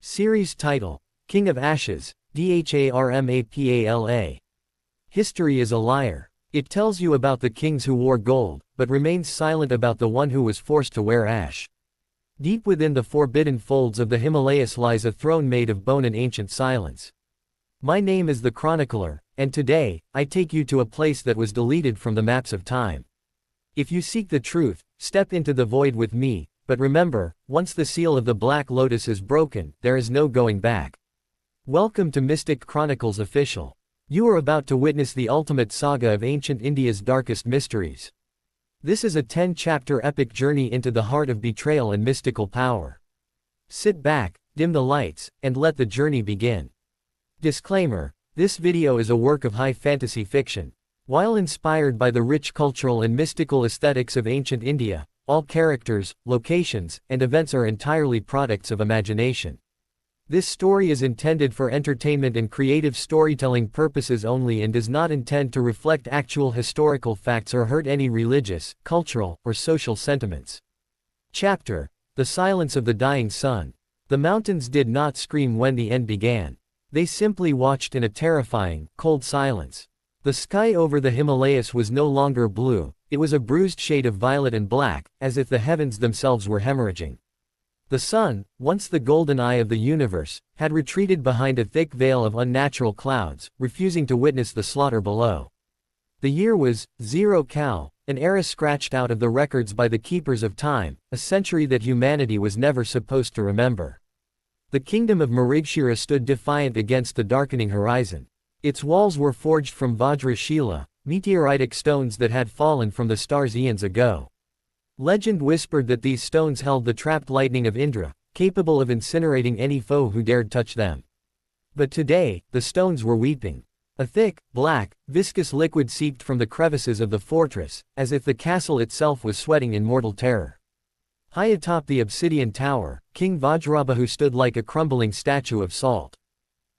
Series title: King of Ashes, Dharmapala. History is a liar. It tells you about the kings who wore gold, but remains silent about the one who was forced to wear ash. Deep within the forbidden folds of the Himalayas lies a throne made of bone and ancient silence. My name is the Chronicler, and today, I take you to a place that was deleted from the maps of time. If you seek the truth, step into the void with me, but remember, once the seal of the Black Lotus is broken, there is no going back. Welcome to Mystic Chronicles Official. You are about to witness the ultimate saga of ancient India's darkest mysteries. This is a 10-chapter epic journey into the heart of betrayal and mystical power. Sit back, dim the lights, and let the journey begin. Disclaimer: this video is a work of high fantasy fiction. While inspired by the rich cultural and mystical aesthetics of ancient India, all characters, locations, and events are entirely products of imagination. This story is intended for entertainment and creative storytelling purposes only and does not intend to reflect actual historical facts or hurt any religious, cultural, or social sentiments. Chapter: The Silence of the Dying Sun. The mountains did not scream when the end began. They simply watched in a terrifying, cold silence. The sky over the Himalayas was no longer blue, it was a bruised shade of violet and black, as if the heavens themselves were hemorrhaging. The sun, once the golden eye of the universe, had retreated behind a thick veil of unnatural clouds, refusing to witness the slaughter below. The year was 0 Cal, an era scratched out of the records by the keepers of time, a century that humanity was never supposed to remember. The kingdom of Marigshira stood defiant against the darkening horizon. Its walls were forged from Vajra-shila, meteoritic stones that had fallen from the stars eons ago. Legend whispered that these stones held the trapped lightning of Indra, capable of incinerating any foe who dared touch them. But today, the stones were weeping. A thick, black, viscous liquid seeped from the crevices of the fortress, as if the castle itself was sweating in mortal terror. High atop the obsidian tower, King Vajrabahu stood like a crumbling statue of salt.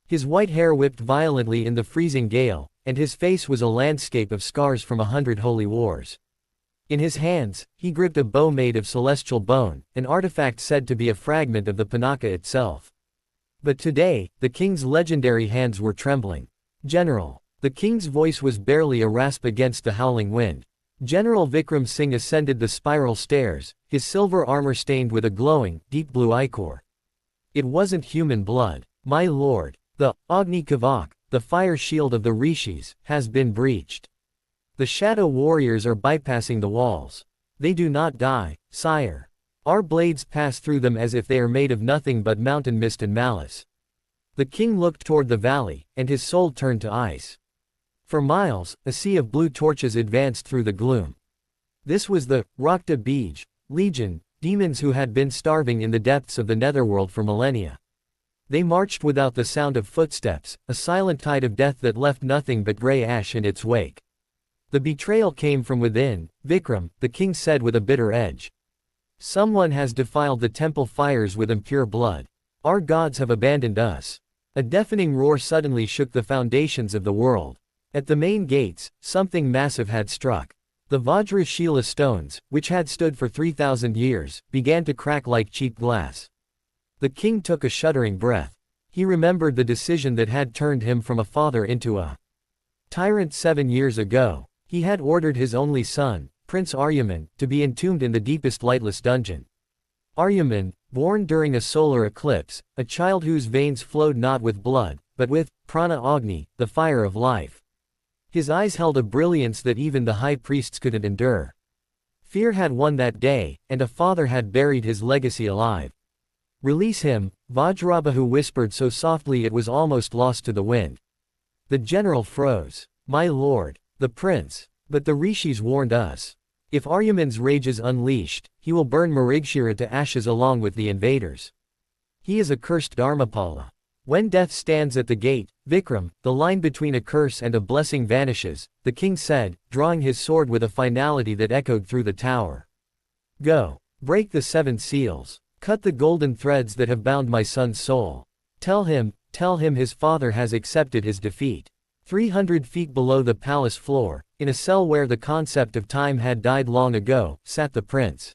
His white hair whipped violently in the freezing gale, and his face was a landscape of scars from 100 holy wars. In his hands, he gripped a bow made of celestial bone, an artifact said to be a fragment of the Pinaka itself. But today, the king's legendary hands were trembling. "General." The king's voice was barely a rasp against the howling wind. General Vikram Singh ascended the spiral stairs, his silver armor stained with a glowing, deep blue ichor. It wasn't human blood. "My lord. The Agni Kavak, the fire shield of the Rishis, has been breached. The shadow warriors are bypassing the walls. They do not die, sire. Our blades pass through them as if they are made of nothing but mountain mist and malice." The king looked toward the valley, and his soul turned to ice. For miles, a sea of blue torches advanced through the gloom. This was the Rakta Bij Legion, demons who had been starving in the depths of the netherworld for millennia. They marched without the sound of footsteps, a silent tide of death that left nothing but gray ash in its wake. "The betrayal came from within, Vikram," the king said with a bitter edge. "Someone has defiled the temple fires with impure blood. Our gods have abandoned us." A deafening roar suddenly shook the foundations of the world. At the main gates, something massive had struck. The Vajra-shila stones, which had stood for 3,000 years, began to crack like cheap glass. The king took a shuddering breath. He remembered the decision that had turned him from a father into a tyrant 7 years ago. He had ordered his only son, Prince Aryaman, to be entombed in the deepest lightless dungeon. Aryaman, born during a solar eclipse, a child whose veins flowed not with blood, but with prana agni, the fire of life. His eyes held a brilliance that even the high priests couldn't endure. Fear had won that day, and a father had buried his legacy alive. "Release him," Vajrabahu whispered so softly it was almost lost to the wind. The general froze. "My lord. The prince. But the rishis warned us. If Aryaman's rage is unleashed, he will burn Marigshira to ashes along with the invaders. He is a cursed Dharmapala. When death stands at the gate, Vikram, the line between a curse and a blessing vanishes," the king said, drawing his sword with a finality that echoed through the tower. "Go. Break the 7 seals. Cut the golden threads that have bound my son's soul. Tell him his father has accepted his defeat." 300 feet below the palace floor, in a cell where the concept of time had died long ago, sat the prince.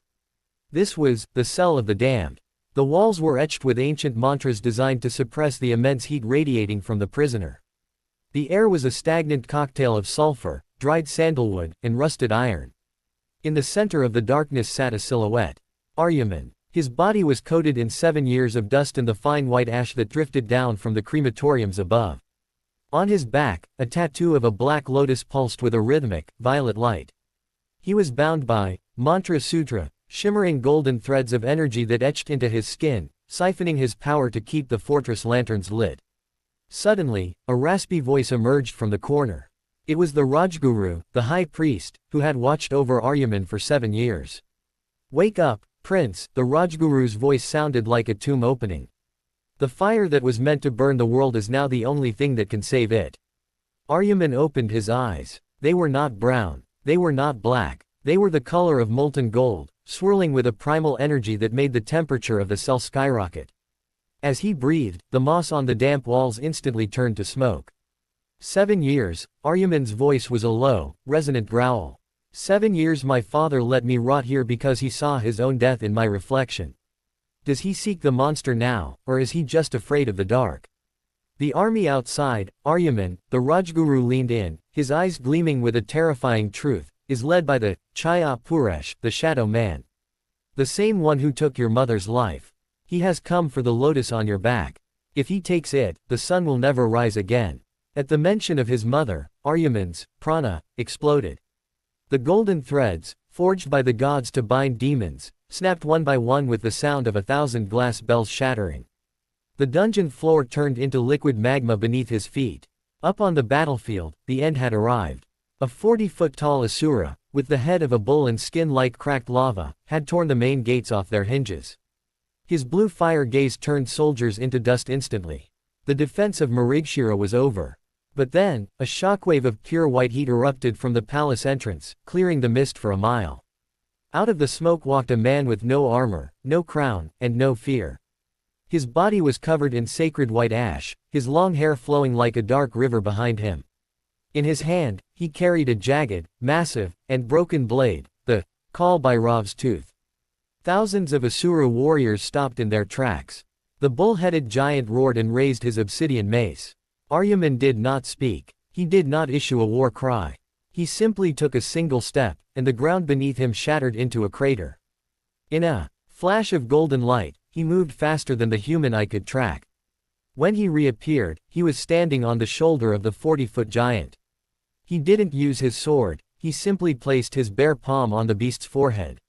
This was the cell of the damned. The The walls were etched with ancient mantras designed to suppress the immense heat radiating from the prisoner. The air was a stagnant cocktail of sulfur, dried sandalwood, and rusted iron. In the center of the darkness sat a silhouette. Aryaman. His body was coated in 7 years of dust and the fine white ash that drifted down from the crematoriums above. On his back, a tattoo of a black lotus pulsed with a rhythmic, violet light. He was bound by Mantra Sutra, shimmering golden threads of energy that etched into his skin, siphoning his power to keep the fortress lanterns lit. Suddenly, a raspy voice emerged from the corner. It was the Rajguru, the high priest, who had watched over Aryaman for 7 years. "Wake up, Prince," the Rajguru's voice sounded like a tomb opening. "The fire that was meant to burn the world is now the only thing that can save it." Aryaman opened his eyes. They were not brown. They were not black. They were the color of molten gold, swirling with a primal energy that made the temperature of the cell skyrocket. As he breathed, the moss on the damp walls instantly turned to smoke. 7 years, Aryaman's voice was a low, resonant growl. 7 years my father let me rot here because he saw his own death in my reflection. Does he seek the monster now, or is he just afraid of the dark? The army outside, Aryaman, the Rajguru leaned in, his eyes gleaming with a terrifying truth, is led by the Chaya Puresh, the shadow man. The same one who took your mother's life. He has come for the lotus on your back. If he takes it, the sun will never rise again. At the mention of his mother, Aryaman's prana exploded. The golden threads, forged by the gods to bind demons, snapped one by one with the sound of 1,000 glass bells shattering. The dungeon floor turned into liquid magma beneath his feet. Up on the battlefield, the end had arrived. A 40-foot-tall Asura, with the head of a bull and skin like cracked lava, had torn the main gates off their hinges. His blue fire gaze turned soldiers into dust instantly. The defense of Marigshira was over. But then, a shockwave of pure white heat erupted from the palace entrance, clearing the mist for a mile. Out of the smoke walked a man with no armor, no crown, and no fear. His body was covered in sacred white ash, his long hair flowing like a dark river behind him. In his hand, he carried a jagged, massive, and broken blade, the Kal Bhairav's tooth. Thousands of Asura warriors stopped in their tracks. The bull-headed giant roared and raised his obsidian mace. Aryaman did not speak. He did not issue a war cry. He simply took a single step, and the ground beneath him shattered into a crater. In a flash of golden light, he moved faster than the human eye could track. When he reappeared, he was standing on the shoulder of the 40-foot giant. He didn't use his sword, he simply placed his bare palm on the beast's forehead.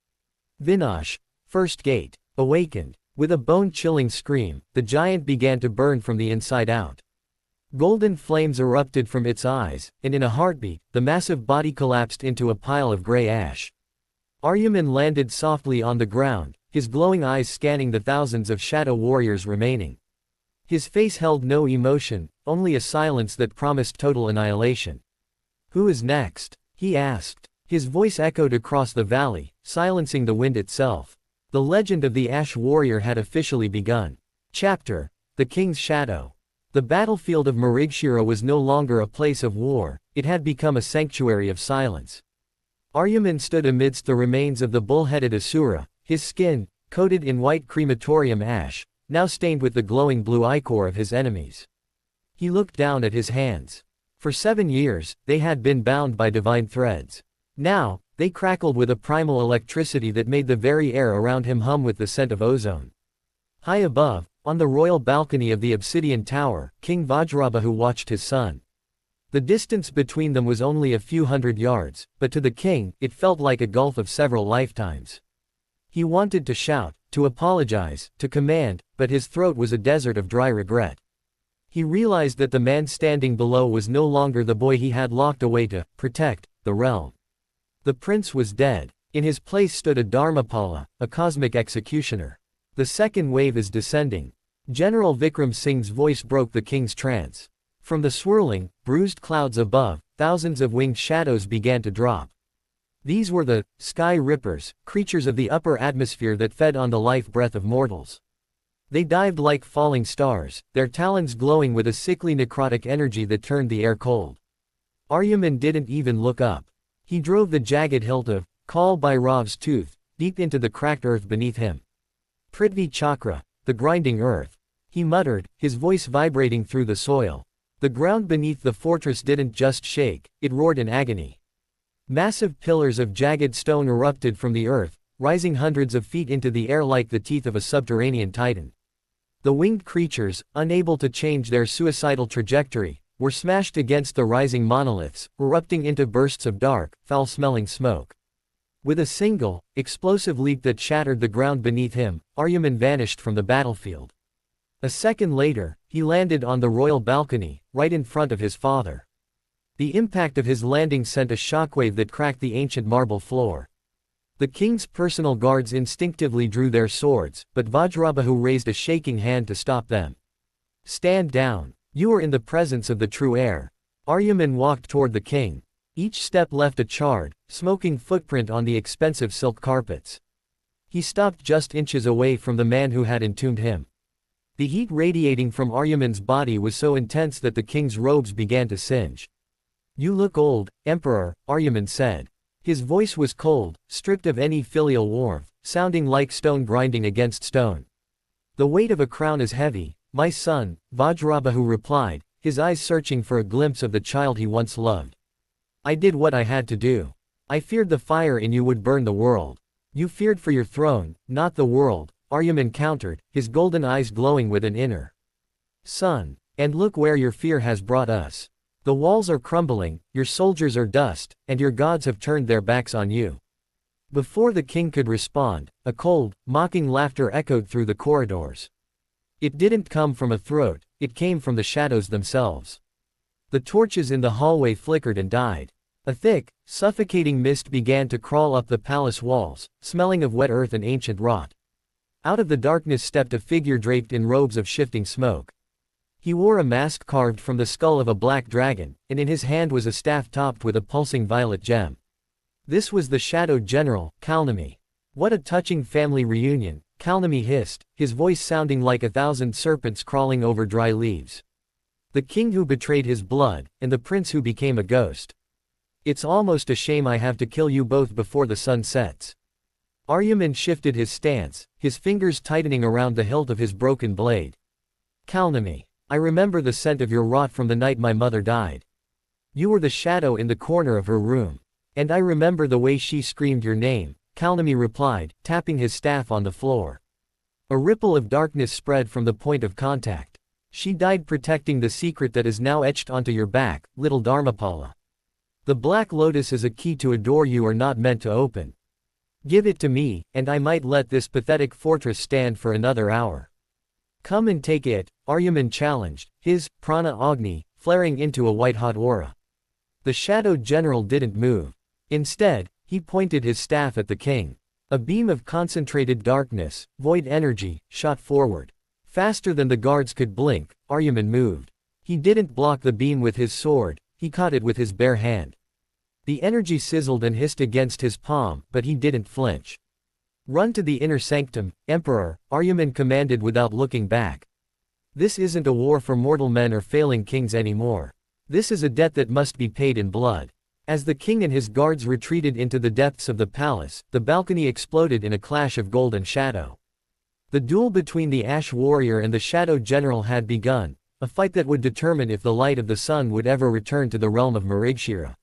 Vinash, first gate, awakened. With a bone-chilling scream, the giant began to burn from the inside out. Golden flames erupted from its eyes, and in a heartbeat, the massive body collapsed into a pile of gray ash. Aryaman landed softly on the ground, his glowing eyes scanning the thousands of shadow warriors remaining. His face held no emotion, only a silence that promised total annihilation. "Who is next?" he asked. His voice echoed across the valley, silencing the wind itself. The legend of the Ash Warrior had officially begun. Chapter: The King's Shadow. The battlefield of Marigshira was no longer a place of war, it had become a sanctuary of silence. Aryaman stood amidst the remains of the bull-headed Asura, his skin, coated in white crematorium ash, now stained with the glowing blue ichor of his enemies. He looked down at his hands. For 7 years, they had been bound by divine threads. Now, they crackled with a primal electricity that made the very air around him hum with the scent of ozone. High above, on the royal balcony of the obsidian tower, King Vajrabahu watched his son. The distance between them was only a few hundred yards, but to the king, it felt like a gulf of several lifetimes. He wanted to shout, to apologize, to command, but his throat was a desert of dry regret. He realized that the man standing below was no longer the boy he had locked away to protect the realm. The prince was dead. In his place stood a Dharmapala, a cosmic executioner. The second wave is descending. General Vikram Singh's voice broke the king's trance. From the swirling, bruised clouds above, thousands of winged shadows began to drop. These were the sky rippers, creatures of the upper atmosphere that fed on the life breath of mortals. They dived like falling stars, their talons glowing with a sickly necrotic energy that turned the air cold. Aryaman didn't even look up. He drove the jagged hilt of Kal Bhairav's tooth deep into the cracked earth beneath him. Prithvi Chakra, the grinding earth. He muttered, his voice vibrating through the soil. The ground beneath the fortress didn't just shake, it roared in agony. Massive pillars of jagged stone erupted from the earth, rising hundreds of feet into the air like the teeth of a subterranean titan. The winged creatures, unable to change their suicidal trajectory, were smashed against the rising monoliths, erupting into bursts of dark, foul-smelling smoke. With a single, explosive leap that shattered the ground beneath him, Aryaman vanished from the battlefield. A second later, he landed on the royal balcony, right in front of his father. The impact of his landing sent a shockwave that cracked the ancient marble floor. The king's personal guards instinctively drew their swords, but Vajrabahu raised a shaking hand to stop them. "Stand down. You are in the presence of the true heir." Aryaman walked toward the king. Each step left a charred, smoking footprint on the expensive silk carpets. He stopped just inches away from the man who had entombed him. The heat radiating from Aryaman's body was so intense that the king's robes began to singe. "You look old, Emperor," Aryaman said. His voice was cold, stripped of any filial warmth, sounding like stone grinding against stone. "The weight of a crown is heavy, my son," Vajrabahu replied, his eyes searching for a glimpse of the child he once loved. "I did what I had to do. I feared the fire in you would burn the world. You feared for your throne, not the world," Aryaman countered, his golden eyes glowing with an inner sun. "And look where your fear has brought us. The walls are crumbling, your soldiers are dust, and your gods have turned their backs on you." Before the king could respond, a cold, mocking laughter echoed through the corridors. It didn't come from a throat, it came from the shadows themselves. The torches in the hallway flickered and died. A thick, suffocating mist began to crawl up the palace walls, smelling of wet earth and ancient rot. Out of the darkness stepped a figure draped in robes of shifting smoke. He wore a mask carved from the skull of a black dragon, and in his hand was a staff topped with a pulsing violet gem. This was the Shadowed General, Kalnami. "What a touching family reunion," Kalnami hissed, his voice sounding like 1,000 serpents crawling over dry leaves. "The king who betrayed his blood, and the prince who became a ghost. It's almost a shame I have to kill you both before the sun sets." Aryaman shifted his stance, his fingers tightening around the hilt of his broken blade. "Kalnami, I remember the scent of your rot from the night my mother died. You were the shadow in the corner of her room. And I remember the way she screamed your name," Kalnami replied, tapping his staff on the floor. A ripple of darkness spread from the point of contact. "She died protecting the secret that is now etched onto your back, little Dharmapala. The Black Lotus is a key to a door you are not meant to open. Give it to me, and I might let this pathetic fortress stand for another hour." "Come and take it," Aryaman challenged, his prana agni flaring into a white-hot aura. The Shadowed General didn't move. Instead, he pointed his staff at the king. A beam of concentrated darkness, void energy, shot forward. Faster than the guards could blink, Aryaman moved. He didn't block the beam with his sword, he caught it with his bare hand. The energy sizzled and hissed against his palm, but he didn't flinch. "Run to the inner sanctum, Emperor," Aryaman commanded without looking back. "This isn't a war for mortal men or failing kings anymore. This is a debt that must be paid in blood." As the king and his guards retreated into the depths of the palace, the balcony exploded in a clash of gold and shadow. The duel between the Ash Warrior and the Shadowed General had begun, a fight that would determine if the light of the sun would ever return to the realm of Marigshira.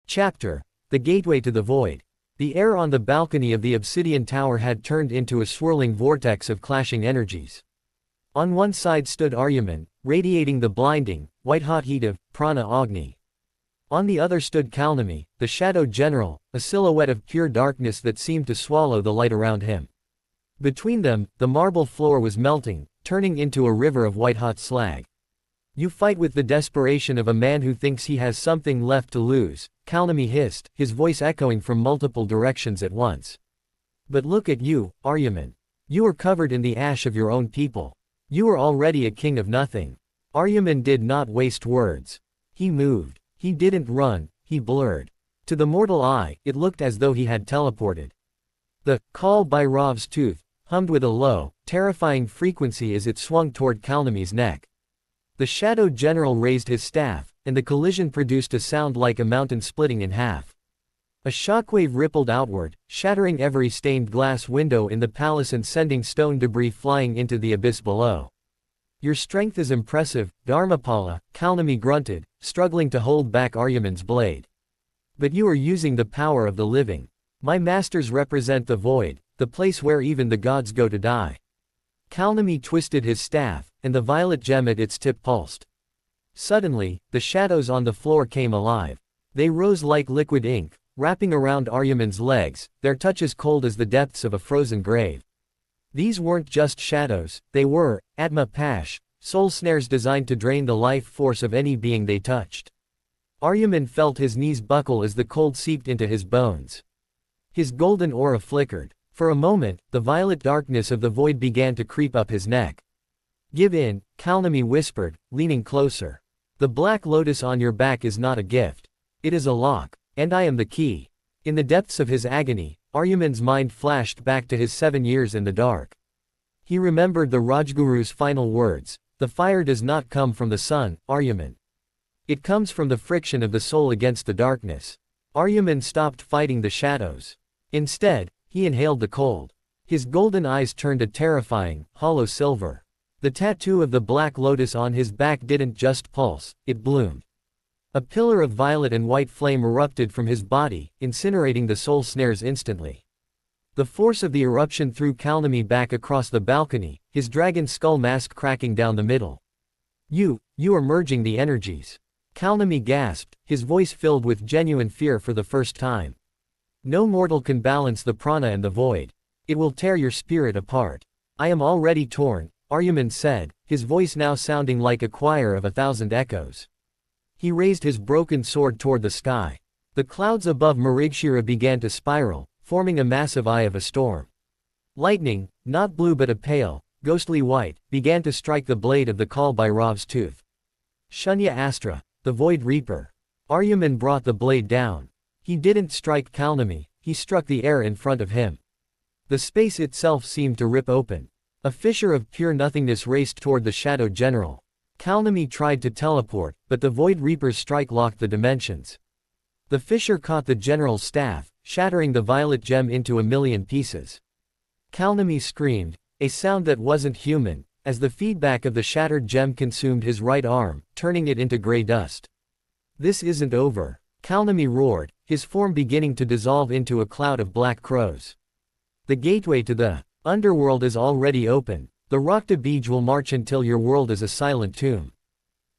Chapter: The Gateway to the Void. The air on the balcony of the obsidian tower had turned into a swirling vortex of clashing energies. On one side stood Aryaman, radiating the blinding, white-hot heat of prana agni. On the other stood Kalnami, the Shadowed General, a silhouette of pure darkness that seemed to swallow the light around him. Between them, the marble floor was melting, turning into a river of white-hot slag. "You fight with the desperation of a man who thinks he has something left to lose," Kalnami hissed, his voice echoing from multiple directions at once. "But look at you, Aryaman. You are covered in the ash of your own people. You are already a king of nothing." Aryaman did not waste words. He moved. He didn't run, he blurred. To the mortal eye, it looked as though he had teleported. The Kal Bhairav's tooth hummed with a low, terrifying frequency as it swung toward Kalnami's neck. The Shadowed General raised his staff, and the collision produced a sound like a mountain splitting in half. A shockwave rippled outward, shattering every stained glass window in the palace and sending stone debris flying into the abyss below. Your strength is impressive, Dharmapala, Kalnami grunted, struggling to hold back Aryaman's blade. But you are using the power of the living. My masters represent the void, the place where even the gods go to die. Kalnami twisted his staff, and the violet gem at its tip pulsed. Suddenly, the shadows on the floor came alive. They rose like liquid ink, wrapping around Aryaman's legs, their touch as cold as the depths of a frozen grave. These weren't just shadows, they were, Atma Pash, soul snares designed to drain the life force of any being they touched. Aryaman felt his knees buckle as the cold seeped into his bones. His golden aura flickered. For a moment, the violet darkness of the void began to creep up his neck. Give in, Kalnami whispered, leaning closer. The Black Lotus on your back is not a gift. It is a lock, and I am the key. In the depths of his agony, Aryaman's mind flashed back to his 7 years in the dark. He remembered the Rajguru's final words, the fire does not come from the sun, Aryaman. It comes from the friction of the soul against the darkness. Aryaman stopped fighting the shadows. Instead, he inhaled the cold. His golden eyes turned a terrifying, hollow silver. The tattoo of the Black Lotus on his back didn't just pulse, it bloomed. A pillar of violet and white flame erupted from his body, incinerating the soul snares instantly. The force of the eruption threw Kalnami back across the balcony, his dragon skull mask cracking down the middle. You are merging the energies. Kalnami gasped, his voice filled with genuine fear for the first time. No mortal can balance the prana and the void. It will tear your spirit apart. I am already torn, Aryaman said, his voice now sounding like a choir of 1,000 echoes. He raised his broken sword toward the sky. The clouds above Marigshira began to spiral, forming a massive eye of a storm. Lightning, not blue but a pale, ghostly white, began to strike the blade of the Kal Bhairav's tooth. Shunya Astra, the Void Reaper. Aryaman brought the blade down. He didn't strike Kalnami, he struck the air in front of him. The space itself seemed to rip open. A fissure of pure nothingness raced toward the Shadow General. Kalnami tried to teleport, but the Void Reaper's strike locked the dimensions. The fissure caught the general's staff, shattering the violet gem into a million pieces. Kalnami screamed, a sound that wasn't human, as the feedback of the shattered gem consumed his right arm, turning it into gray dust. This isn't over, Kalnami roared, his form beginning to dissolve into a cloud of black crows. The gateway to the underworld is already open. The Rakta Bij will march until your world is a silent tomb.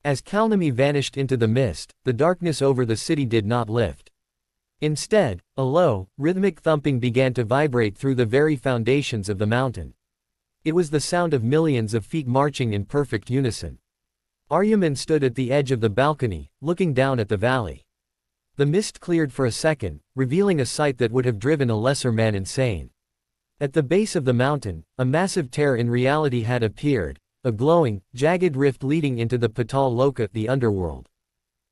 As Kalnami vanished into the mist, the darkness over the city did not lift. Instead, a low, rhythmic thumping began to vibrate through the very foundations of the mountain. It was the sound of millions of feet marching in perfect unison. Aryaman stood at the edge of the balcony, looking down at the valley. The mist cleared for a second, revealing a sight that would have driven a lesser man insane. At the base of the mountain, a massive tear in reality had appeared, a glowing, jagged rift leading into the Patal-Loka, the underworld.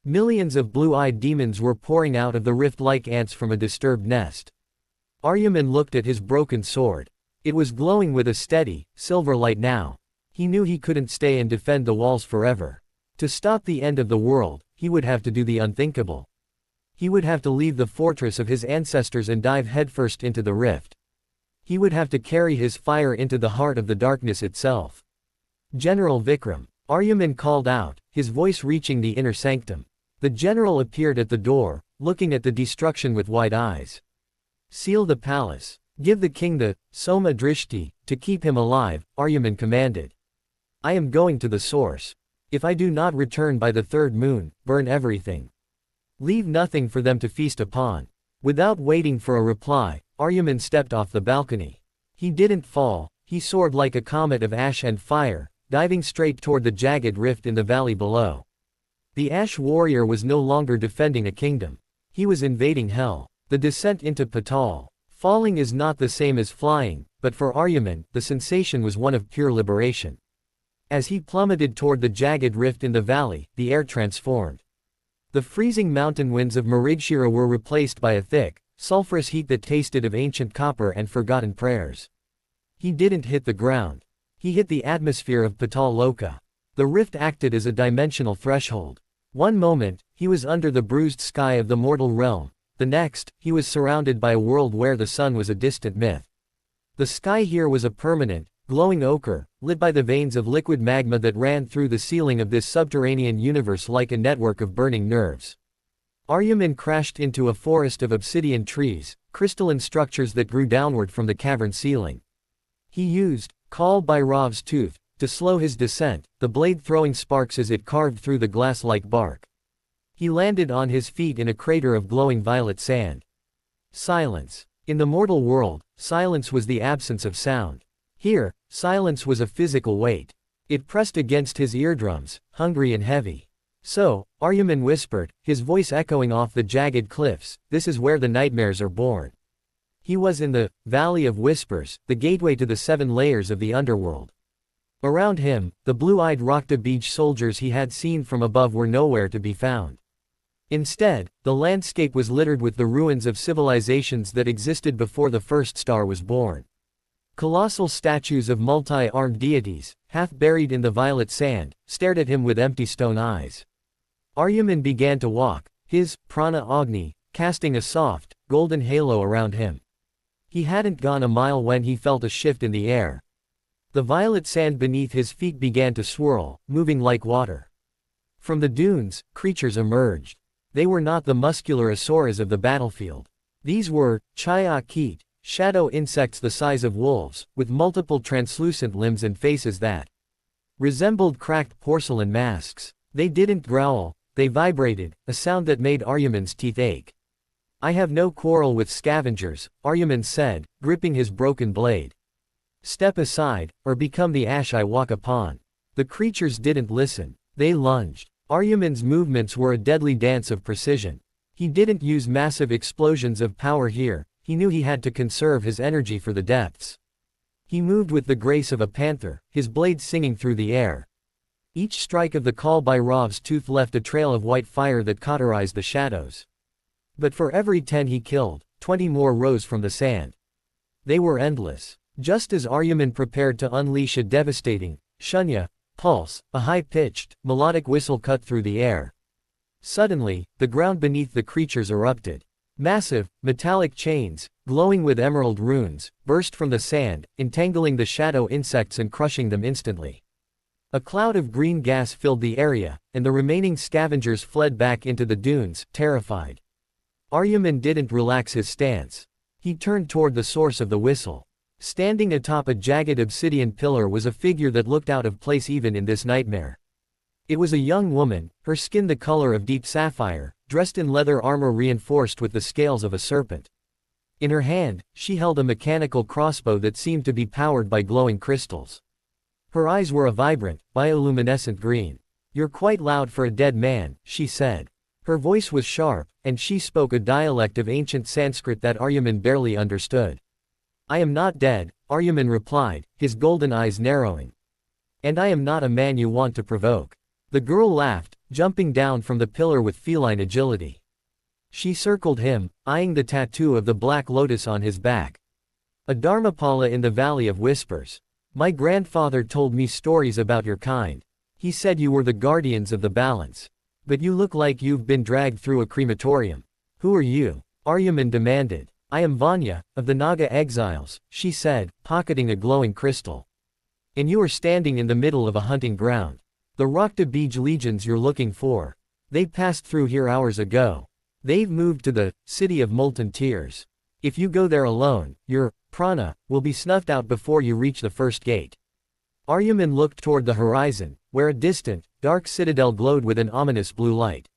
Millions of blue-eyed demons were pouring out of the rift like ants from a disturbed nest. Aryaman looked at his broken sword. It was glowing with a steady, silver light now. He knew he couldn't stay and defend the walls forever. To stop the end of the world, he would have to do the unthinkable. He would have to leave the fortress of his ancestors and dive headfirst into the rift. He would have to carry his fire into the heart of the darkness itself. General Vikram, Aryaman called out, his voice reaching the inner sanctum. The general appeared at the door, looking at the destruction with wide eyes. Seal the palace. Give the king the Soma Drishti to keep him alive, Aryaman commanded. I am going to the source. If I do not return by the third moon, burn everything. Leave nothing for them to feast upon. Without waiting for a reply, Aryaman stepped off the balcony. He didn't fall, he soared like a comet of ash and fire, diving straight toward the jagged rift in the valley below. The Ash Warrior was no longer defending a kingdom. He was invading hell. The descent into Patal. Falling is not the same as flying, but for Aryaman, the sensation was one of pure liberation. As he plummeted toward the jagged rift in the valley, the air transformed. The freezing mountain winds of Marigshira were replaced by a thick, sulfurous heat that tasted of ancient copper and forgotten prayers. He didn't hit the ground. He hit the atmosphere of Patal-Loka. The rift acted as a dimensional threshold. One moment, he was under the bruised sky of the mortal realm, The next, he was surrounded by a world where the sun was a distant myth. The sky here was a permanent, glowing ochre, lit by the veins of liquid magma that ran through the ceiling of this subterranean universe like a network of burning nerves. Aryaman crashed into a forest of obsidian trees, crystalline structures that grew downward from the cavern ceiling. He used Kal Bhairav's tooth to slow his descent, the blade throwing sparks as it carved through the glass-like bark. He landed on his feet in a crater of glowing violet sand. Silence. In the mortal world, silence was the absence of sound. Here, silence was a physical weight. It pressed against his eardrums, hungry and heavy. So, Aryaman whispered, his voice echoing off the jagged cliffs, "This is where the nightmares are born." He was in the Valley of Whispers, the gateway to the 7 layers of the underworld. Around him, the blue-eyed Rakta Beach soldiers he had seen from above were nowhere to be found. Instead, the landscape was littered with the ruins of civilizations that existed before the first star was born. Colossal statues of multi-armed deities, half buried in the violet sand, stared at him with empty stone eyes. Aryaman began to walk, his prana agni casting a soft, golden halo around him. He hadn't gone a mile when he felt a shift in the air. The violet sand beneath his feet began to swirl, moving like water. From the dunes, creatures emerged. They were not the muscular asuras of the battlefield. These were Chaya-Keet, shadow insects the size of wolves, with multiple translucent limbs and faces that resembled cracked porcelain masks. They didn't growl, they vibrated, a sound that made Aryaman's teeth ache. "I have no quarrel with scavengers," Aryaman said, gripping his broken blade. "Step aside, or become the ash I walk upon." The creatures didn't listen. They lunged. Aryaman's movements were a deadly dance of precision. He didn't use massive explosions of power here, he knew he had to conserve his energy for the depths. He moved with the grace of a panther, his blade singing through the air. Each strike of the Kal Bhairav's tooth left a trail of white fire that cauterized the shadows. But for every 10 he killed, 20 more rose from the sand. They were endless. Just as Aryaman prepared to unleash a devastating shunya pulse, a high-pitched, melodic whistle cut through the air. Suddenly, the ground beneath the creatures erupted. Massive, metallic chains, glowing with emerald runes, burst from the sand, entangling the shadow insects and crushing them instantly. A cloud of green gas filled the area, and the remaining scavengers fled back into the dunes, terrified. Aryaman didn't relax his stance. He turned toward the source of the whistle. Standing atop a jagged obsidian pillar was a figure that looked out of place even in this nightmare. It was a young woman, her skin the color of deep sapphire, dressed in leather armor reinforced with the scales of a serpent. In her hand, she held a mechanical crossbow that seemed to be powered by glowing crystals. Her eyes were a vibrant, bioluminescent green. "You're quite loud for a dead man," she said. Her voice was sharp, and she spoke a dialect of ancient Sanskrit that Aryaman barely understood. "I am not dead," Aryaman replied, his golden eyes narrowing. "And I am not a man you want to provoke." The girl laughed, jumping down from the pillar with feline agility. She circled him, eyeing the tattoo of the Black Lotus on his back. "A Dharmapala in the Valley of Whispers. My grandfather told me stories about your kind. He said you were the guardians of the balance. But you look like you've been dragged through a crematorium. Who are you?" Aryaman demanded. "I am Vanya, of the Naga exiles," she said, pocketing a glowing crystal. "And you are standing in the middle of a hunting ground. The Rakta Beach legions you're looking for. They passed through here hours ago. They've moved to the City of Molten Tears. If you go there alone, your prana will be snuffed out before you reach the first gate." Aryaman looked toward the horizon, where a distant, dark citadel glowed with an ominous blue light.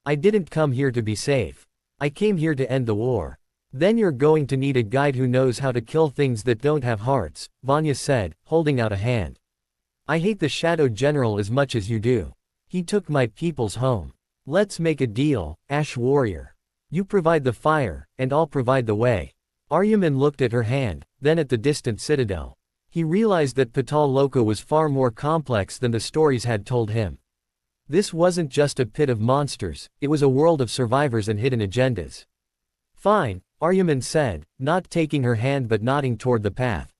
"I didn't come here to be safe. I came here to end the war." "Then you're going to need a guide who knows how to kill things that don't have hearts," Vanya said, holding out a hand. "I hate the Shadow General as much as you do. He took my peoples home. Let's make a deal, Ash Warrior. You provide the fire, and I'll provide the way." Aryaman looked at her hand, then at the distant citadel. He realized that Patal-Loka was far more complex than the stories had told him. This wasn't just a pit of monsters, it was a world of survivors and hidden agendas. "Fine," Aryaman said, not taking her hand but nodding toward the path.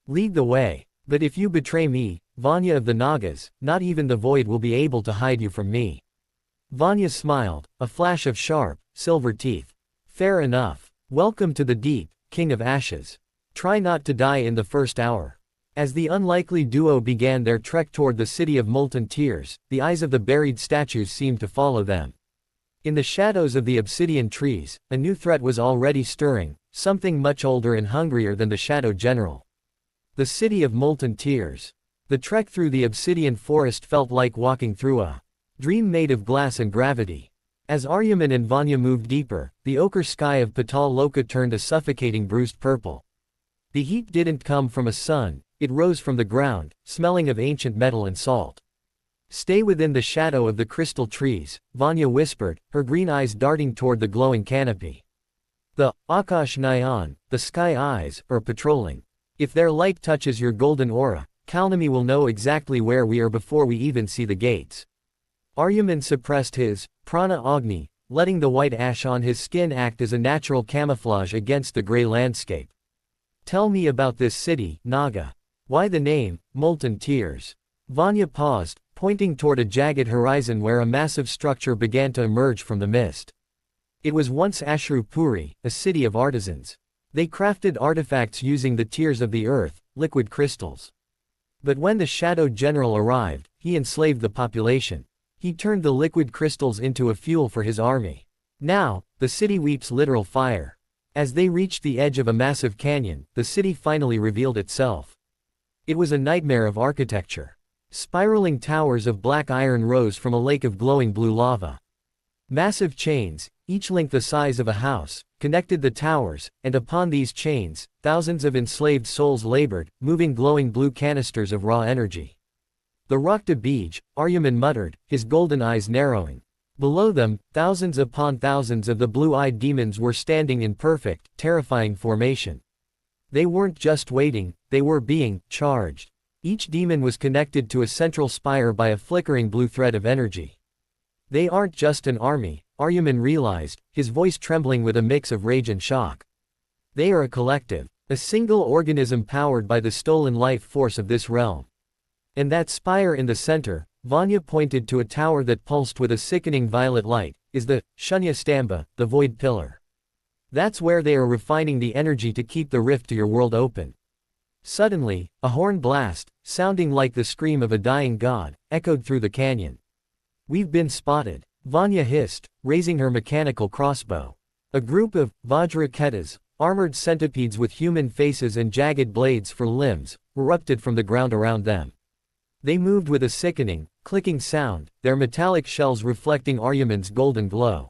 "Lead the way. But if you betray me, Vanya of the Nagas, not even the void will be able to hide you from me." Vanya smiled, a flash of sharp, silver teeth. Fair enough. Welcome to the deep, King of Ashes. Try not to die in the first hour. As the unlikely duo began their trek toward the city of molten tears, the eyes of the buried statues seemed to follow them. In the shadows of the obsidian trees, a new threat was already stirring, something much older and hungrier than the Shadow General. The city of molten tears. The trek through the obsidian forest felt like walking through a dream made of glass and gravity. As Aryaman and Vanya moved deeper, the ochre sky of Patal-Loka turned a suffocating bruised purple. The heat didn't come from a sun, it rose from the ground, smelling of ancient metal and salt. Stay within the shadow of the crystal trees, Vanya whispered, her green eyes darting toward the glowing canopy. The Akash Nayan, the sky eyes, are patrolling. If their light touches your golden aura, Kalnami will know exactly where we are before we even see the gates. Aryaman suppressed his prana agni, letting the white ash on his skin act as a natural camouflage against the gray landscape. Tell me about this city, Naga. Why the name, Molten Tears? Vanya paused, pointing toward a jagged horizon where a massive structure began to emerge from the mist. It was once Ashrupuri, a city of artisans. They crafted artifacts using the tears of the earth, liquid crystals. But when the Shadow General arrived, he enslaved the population. He turned the liquid crystals into a fuel for his army. Now, the city weeps literal fire. As they reached the edge of a massive canyon, the city finally revealed itself. It was a nightmare of architecture. Spiraling towers of black iron rose from a lake of glowing blue lava. Massive chains, each length the size of a house, connected the towers, and upon these chains, thousands of enslaved souls labored, moving glowing blue canisters of raw energy. The Rakta Bij, Aryaman muttered, his golden eyes narrowing. Below them, thousands upon thousands of the blue-eyed demons were standing in perfect, terrifying formation. They weren't just waiting, they were being charged. Each demon was connected to a central spire by a flickering blue thread of energy. They aren't just an army, Aryaman realized, his voice trembling with a mix of rage and shock. They are a collective, a single organism powered by the stolen life force of this realm. And that spire in the center, Vanya pointed to a tower that pulsed with a sickening violet light, is the Shunya Stamba, the Void Pillar. That's where they are refining the energy to keep the rift to your world open. Suddenly, a horn blast, sounding like the scream of a dying god, echoed through the canyon. We've been spotted, Vanya hissed, raising her mechanical crossbow. A group of Vajraketas, armored centipedes with human faces and jagged blades for limbs, erupted from the ground around them. They moved with a sickening, clicking sound, their metallic shells reflecting Aryaman's golden glow.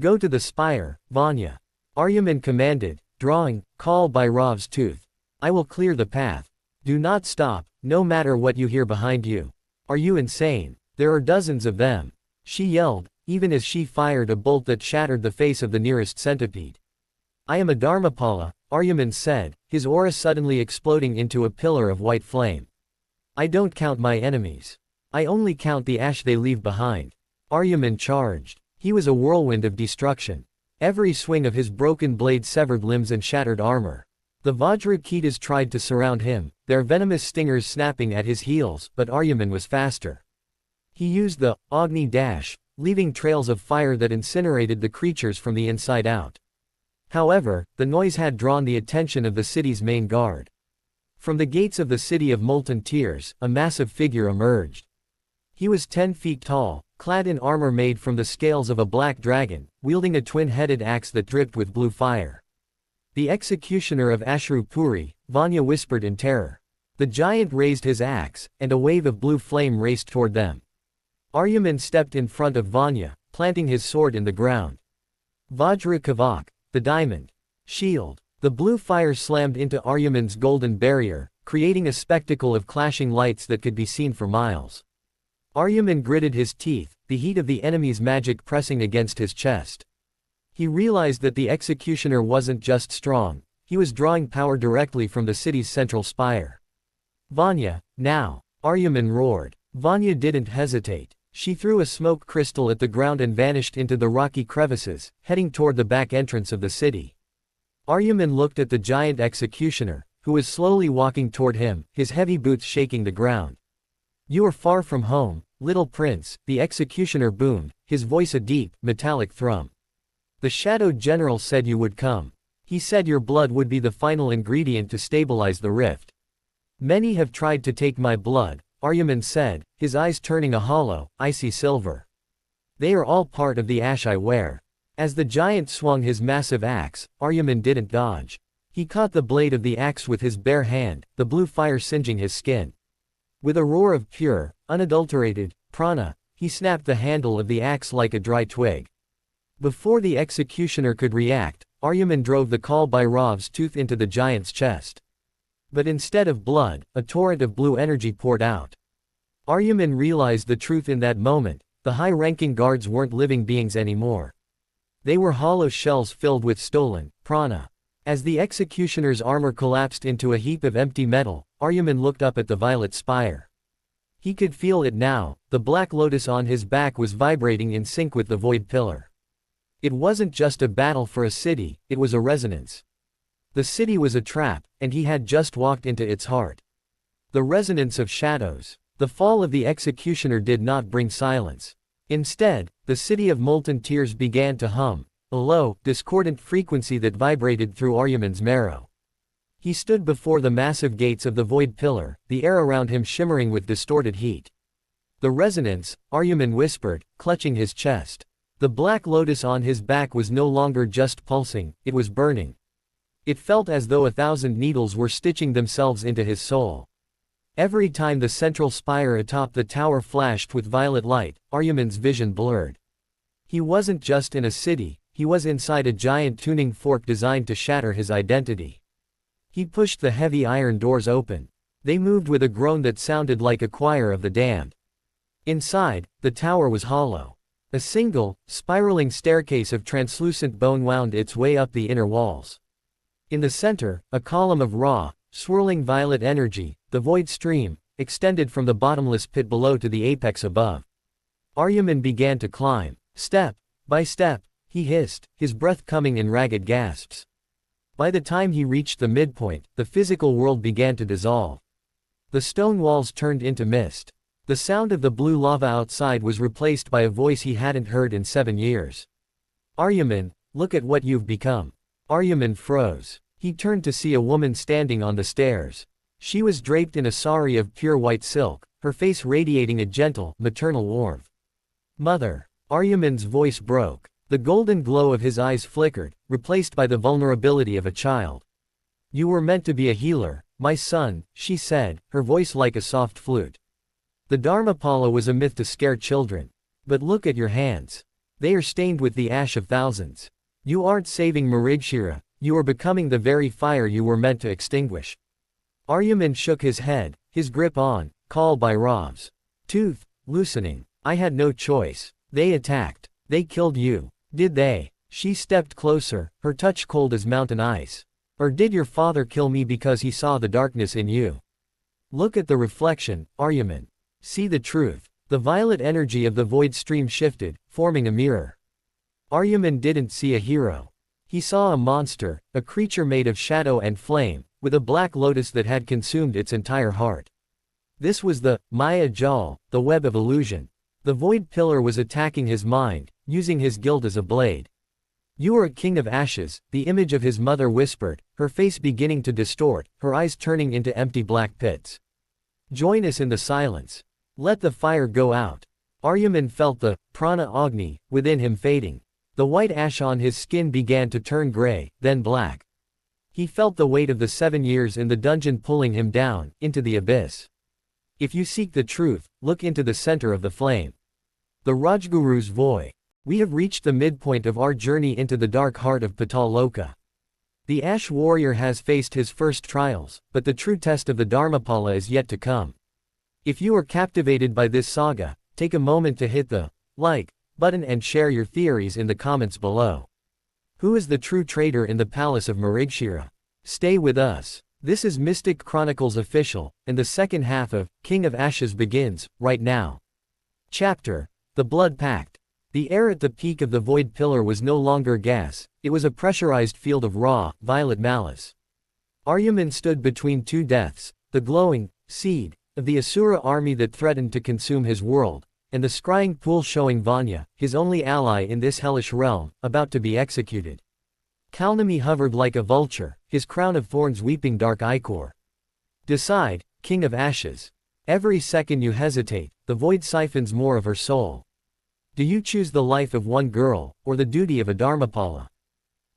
Go to the spire, Vanya. Aryaman commanded, drawing, call by Rav's tooth. I will clear the path. Do not stop, no matter what you hear behind you. Are you insane? There are dozens of them. She yelled, even as she fired a bolt that shattered the face of the nearest centipede. I am a Dharmapala, Aryaman said, his aura suddenly exploding into a pillar of white flame. I don't count my enemies. I only count the ash they leave behind. Aryaman charged. He was a whirlwind of destruction. Every swing of his broken blade severed limbs and shattered armor. The Vajraketas tried to surround him, their venomous stingers snapping at his heels, but Aryaman was faster. He used the Agni Dash, leaving trails of fire that incinerated the creatures from the inside out. However, the noise had drawn the attention of the city's main guard. From the gates of the city of Molten Tears, a massive figure emerged. He was 10 feet tall, clad in armor made from the scales of a black dragon, wielding a twin-headed axe that dripped with blue fire. The executioner of Ashrupuri, Vanya whispered in terror. The giant raised his axe, and a wave of blue flame raced toward them. Aryaman stepped in front of Vanya, planting his sword in the ground. Vajra Kavak, the diamond shield. The blue fire slammed into Aryaman's golden barrier, creating a spectacle of clashing lights that could be seen for miles. Aryaman gritted his teeth, the heat of the enemy's magic pressing against his chest. He realized that the executioner wasn't just strong, he was drawing power directly from the city's central spire. Vanya, now! Aryaman roared. Vanya didn't hesitate. She threw a smoke crystal at the ground and vanished into the rocky crevices, heading toward the back entrance of the city. Aryaman looked at the giant executioner, who was slowly walking toward him, his heavy boots shaking the ground. You are far from home, little prince, the executioner boomed, his voice a deep, metallic thrum. The Shadow General said you would come. He said your blood would be the final ingredient to stabilize the rift. Many have tried to take my blood, Aryaman said, his eyes turning a hollow, icy silver. They are all part of the ash I wear. As the giant swung his massive axe, Aryaman didn't dodge. He caught the blade of the axe with his bare hand, the blue fire singeing his skin. With a roar of pure, unadulterated prana, he snapped the handle of the axe like a dry twig. Before the executioner could react, Aryaman drove the Kal Bhairav's tooth into the giant's chest. But instead of blood, a torrent of blue energy poured out. Aryaman realized the truth in that moment: the high-ranking guards weren't living beings anymore. They were hollow shells filled with stolen prana. As the executioner's armor collapsed into a heap of empty metal, Aryaman looked up at the violet spire. He could feel it now: the Black Lotus on his back was vibrating in sync with the void pillar. It wasn't just a battle for a city, it was a resonance. The city was a trap, and he had just walked into its heart. The resonance of shadows. The fall of the executioner did not bring silence. Instead, the city of molten tears began to hum, a low, discordant frequency that vibrated through Aryaman's marrow. He stood before the massive gates of the void pillar, the air around him shimmering with distorted heat. The resonance, Aryaman whispered, clutching his chest. The Black Lotus on his back was no longer just pulsing, it was burning. It felt as though 1,000 needles were stitching themselves into his soul. Every time the central spire atop the tower flashed with violet light, Aryaman's vision blurred. He wasn't just in a city, he was inside a giant tuning fork designed to shatter his identity. He pushed the heavy iron doors open. They moved with a groan that sounded like a choir of the damned. Inside, the tower was hollow. A single, spiraling staircase of translucent bone wound its way up the inner walls. In the center, a column of raw, swirling violet energy, the void stream, extended from the bottomless pit below to the apex above. Aryaman began to climb. Step by step, he hissed, his breath coming in ragged gasps. By the time he reached the midpoint, the physical world began to dissolve. The stone walls turned into mist. The sound of the blue lava outside was replaced by a voice he hadn't heard in 7 years. Aryaman, look at what you've become. Aryaman froze. He turned to see a woman standing on the stairs. She was draped in a sari of pure white silk, her face radiating a gentle, maternal warmth. Mother. Aryaman's voice broke. The golden glow of his eyes flickered, replaced by the vulnerability of a child. You were meant to be a healer, my son, she said, her voice like a soft flute. The Dharmapala was a myth to scare children. But look at your hands. They are stained with the ash of thousands. You aren't saving Marigshira, you are becoming the very fire you were meant to extinguish. Aryaman shook his head, his grip on Kal Bhairav's tooth loosening. I had no choice. They attacked. They killed you. Did they? She stepped closer, her touch cold as mountain ice. Or did your father kill me because he saw the darkness in you? Look at the reflection, Aryaman. See the truth. The violet energy of the void stream shifted, forming a mirror. Aryaman didn't see a hero. He saw a monster, a creature made of shadow and flame, with a black lotus that had consumed its entire heart. This was the Maya Jal, the web of illusion. The void pillar was attacking his mind, using his guilt as a blade. You are a king of ashes, the image of his mother whispered, her face beginning to distort, her eyes turning into empty black pits. Join us in the silence. Let the fire go out. Aryaman felt the prana agni within him fading. The white ash on his skin began to turn gray, then black. He felt the weight of the 7 years in the dungeon pulling him down, into the abyss. If you seek the truth, look into the center of the flame. The Rajguru's voice. We have reached the midpoint of our journey into the dark heart of Patal-Loka. The Ash Warrior has faced his first trials, but the true test of the Dharmapala is yet to come. If you are captivated by this saga, take a moment to hit the like button and share your theories in the comments below. Who is the true traitor in the palace of Marigshira? Stay with us. This is Mystic Chronicles Official, and the second half of King of Ashes begins, right now. Chapter: The Blood Pact. The air at the peak of the void pillar was no longer gas, it was a pressurized field of raw, violet malice. Aryaman stood between two deaths, the glowing seed of the Asura army that threatened to consume his world, and the scrying pool showing Vanya, his only ally in this hellish realm, about to be executed. Kalnami hovered like a vulture, his crown of thorns weeping dark ichor. Decide, King of Ashes. Every second you hesitate, the void siphons more of her soul. Do you choose the life of one girl, or the duty of a Dharmapala?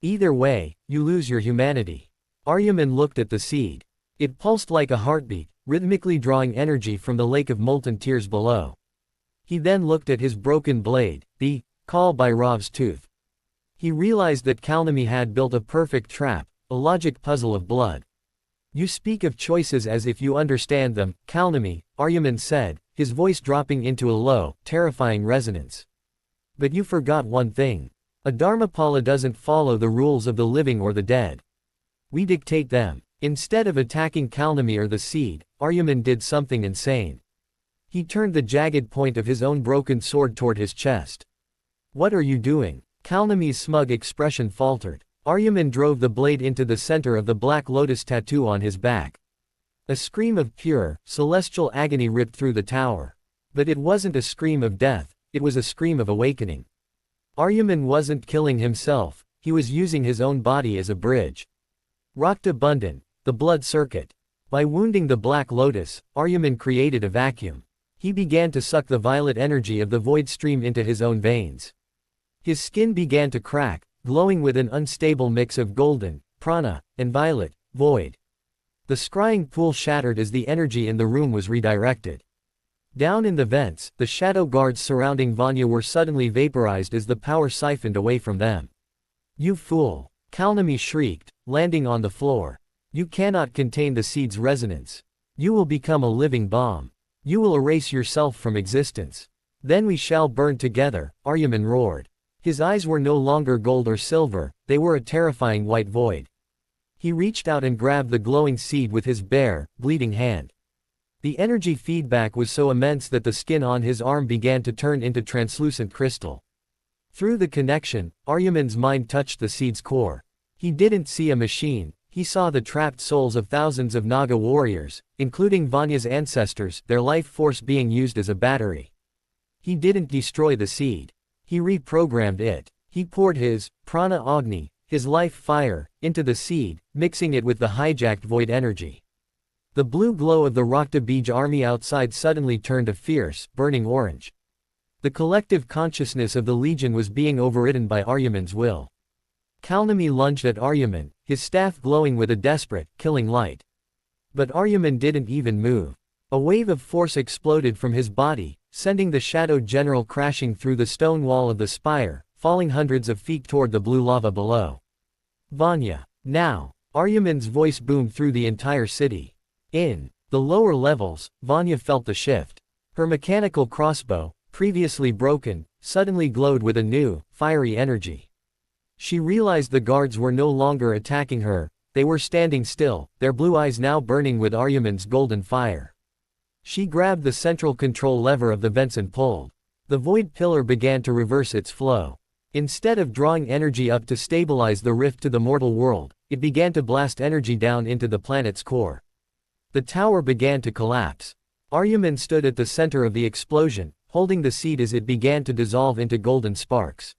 Either way, you lose your humanity. Aryaman looked at the seed. It pulsed like a heartbeat, rhythmically drawing energy from the lake of molten tears below. He then looked at his broken blade, the call by Rav's tooth. He realized that Kalnami had built a perfect trap, a logic puzzle of blood. You speak of choices as if you understand them, Kalnami, Aryaman said, his voice dropping into a low, terrifying resonance. But you forgot one thing. A Dharmapala doesn't follow the rules of the living or the dead. We dictate them. Instead of attacking Kalnami or the seed, Aryaman did something insane. He turned the jagged point of his own broken sword toward his chest. What are you doing? Kalnami's smug expression faltered. Aryaman drove the blade into the center of the Black Lotus tattoo on his back. A scream of pure, celestial agony ripped through the tower. But it wasn't a scream of death, it was a scream of awakening. Aryaman wasn't killing himself, he was using his own body as a bridge. Rocked abundant, the blood circuit. By wounding the Black Lotus, Aryaman created a vacuum. He began to suck the violet energy of the void stream into his own veins. His skin began to crack, glowing with an unstable mix of golden, prana, and violet, void. The scrying pool shattered as the energy in the room was redirected. Down in the vents, the shadow guards surrounding Vanya were suddenly vaporized as the power siphoned away from them. You fool! Kalnami shrieked, landing on the floor. You cannot contain the seed's resonance. You will become a living bomb. You will erase yourself from existence. Then we shall burn together, Aryaman roared. His eyes were no longer gold or silver, they were a terrifying white void. He reached out and grabbed the glowing seed with his bare, bleeding hand. The energy feedback was so immense that the skin on his arm began to turn into translucent crystal. Through the connection, Aryaman's mind touched the seed's core. He didn't see a machine, he saw the trapped souls of thousands of Naga warriors, including Vanya's ancestors, their life force being used as a battery. He didn't destroy the seed. He reprogrammed it. He poured his prana agni, his life fire, into the seed, mixing it with the hijacked void energy. The blue glow of the Rakta Bij army outside suddenly turned a fierce, burning orange. The collective consciousness of the legion was being overridden by Aryaman's will. Kalnami lunged at Aryaman, his staff glowing with a desperate, killing light. But Aryaman didn't even move. A wave of force exploded from his body, sending the shadowed general crashing through the stone wall of the spire, falling hundreds of feet toward the blue lava below. Vanya. Now! Aryaman's voice boomed through the entire city. In the lower levels, Vanya felt the shift. Her mechanical crossbow, previously broken, suddenly glowed with a new, fiery energy. She realized the guards were no longer attacking her, they were standing still, their blue eyes now burning with Aryaman's golden fire. She grabbed the central control lever of the vents and pulled. The void pillar began to reverse its flow. Instead of drawing energy up to stabilize the rift to the mortal world, it began to blast energy down into the planet's core. The tower began to collapse. Aryaman stood at the center of the explosion, holding the seed as it began to dissolve into golden sparks.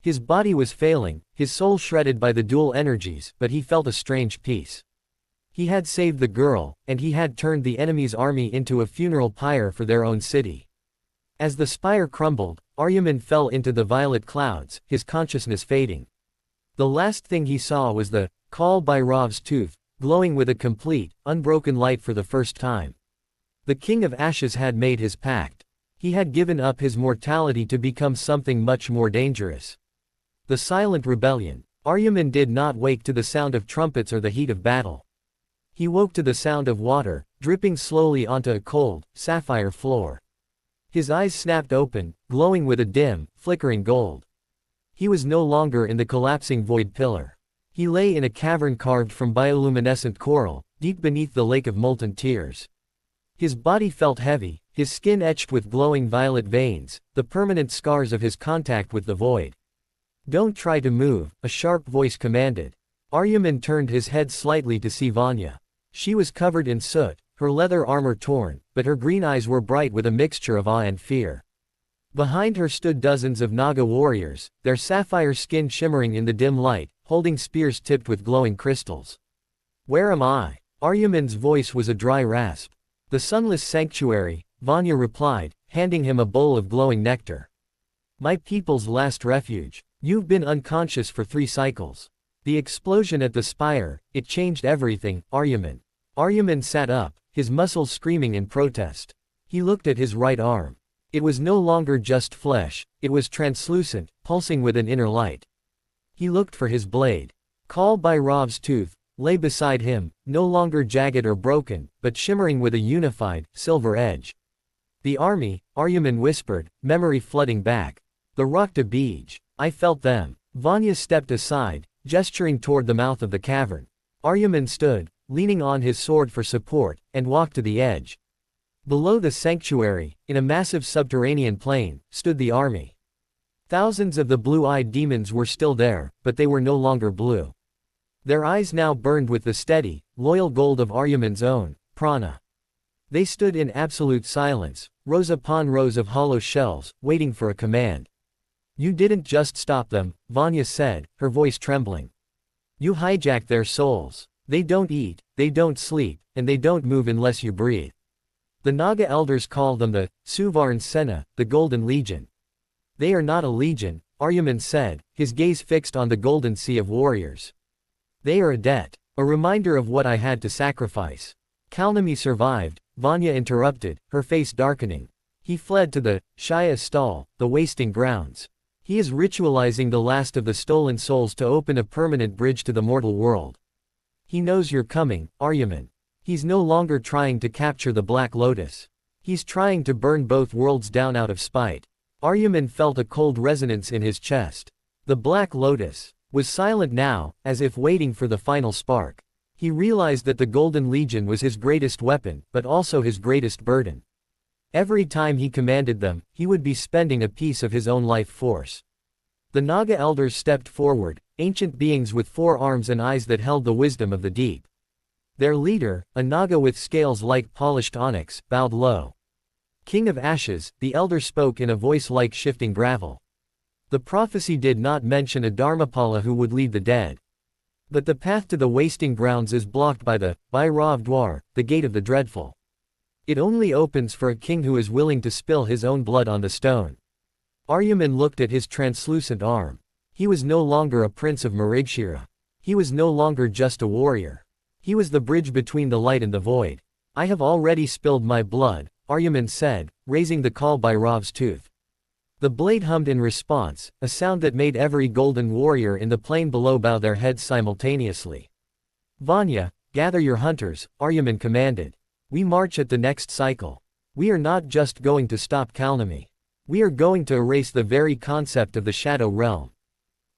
His body was failing, his soul shredded by the dual energies, but he felt a strange peace. He had saved the girl, and he had turned the enemy's army into a funeral pyre for their own city. As the spire crumbled, Aryaman fell into the violet clouds, his consciousness fading. The last thing he saw was the call by Rav's tooth, glowing with a complete, unbroken light for the first time. The King of Ashes had made his pact. He had given up his mortality to become something much more dangerous. The silent rebellion. Aryaman did not wake to the sound of trumpets or the heat of battle. He woke to the sound of water, dripping slowly onto a cold, sapphire floor. His eyes snapped open, glowing with a dim, flickering gold. He was no longer in the collapsing void pillar. He lay in a cavern carved from bioluminescent coral, deep beneath the lake of molten tears. His body felt heavy, his skin etched with glowing violet veins, the permanent scars of his contact with the void. Don't try to move, a sharp voice commanded. Aryaman turned his head slightly to see Vanya. She was covered in soot, her leather armor torn, but her green eyes were bright with a mixture of awe and fear. Behind her stood dozens of Naga warriors, their sapphire skin shimmering in the dim light, holding spears tipped with glowing crystals. "Where am I?" Aryaman's voice was a dry rasp. "The sunless sanctuary," Vanya replied, handing him a bowl of glowing nectar. "My people's last refuge. You've been unconscious for 3 cycles." The explosion at the spire, it changed everything, Aryaman. Aryaman sat up, his muscles screaming in protest. He looked at his right arm. It was no longer just flesh, it was translucent, pulsing with an inner light. He looked for his blade. Kal Bhairav's tooth lay beside him, no longer jagged or broken, but shimmering with a unified, silver edge. "The army," Aryaman whispered, memory flooding back. "The Rakta Bij. I felt them." Vanya stepped aside, gesturing toward the mouth of the cavern. Aryaman stood, leaning on his sword for support, and walked to the edge. Below the sanctuary, in a massive subterranean plain, stood the army. Thousands of the blue-eyed demons were still there, but they were no longer blue. Their eyes now burned with the steady, loyal gold of Aryaman's own, prana. They stood in absolute silence, rows upon rows of hollow shells, waiting for a command. "You didn't just stop them," Vanya said, her voice trembling. "You hijacked their souls. They don't eat, they don't sleep, and they don't move unless you breathe." The Naga elders call them the Suvarn Sena, the Golden Legion. "They are not a legion," Aryaman said, his gaze fixed on the golden sea of warriors. "They are a debt, a reminder of what I had to sacrifice." "Kalnami survived," Vanya interrupted, her face darkening. "He fled to the Shaya stall, the wasting grounds. He is ritualizing the last of the stolen souls to open a permanent bridge to the mortal world. He knows you're coming, Aryaman. He's no longer trying to capture the Black Lotus. He's trying to burn both worlds down out of spite." Aryaman felt a cold resonance in his chest. The Black Lotus was silent now, as if waiting for the final spark. He realized that the Golden Legion was his greatest weapon, but also his greatest burden. Every time he commanded them, he would be spending a piece of his own life force. The Naga elders stepped forward, ancient beings with 4 arms and eyes that held the wisdom of the deep. Their leader, a Naga with scales like polished onyx, bowed low. "King of Ashes," the elder spoke in a voice like shifting gravel. "The prophecy did not mention a Dharmapala who would lead the dead. But the path to the wasting grounds is blocked by the Bhairav Dwar, the gate of the dreadful. It only opens for a king who is willing to spill his own blood on the stone." Aryaman looked at his translucent arm. He was no longer a prince of Marigshira. He was no longer just a warrior. He was the bridge between the light and the void. "I have already spilled my blood," Aryaman said, raising the Kal Bhairav's tooth. The blade hummed in response, a sound that made every golden warrior in the plain below bow their heads simultaneously. "Vanya, gather your hunters," Aryaman commanded. "We march at the next cycle. We are not just going to stop Kalnami. We are going to erase the very concept of the Shadow Realm."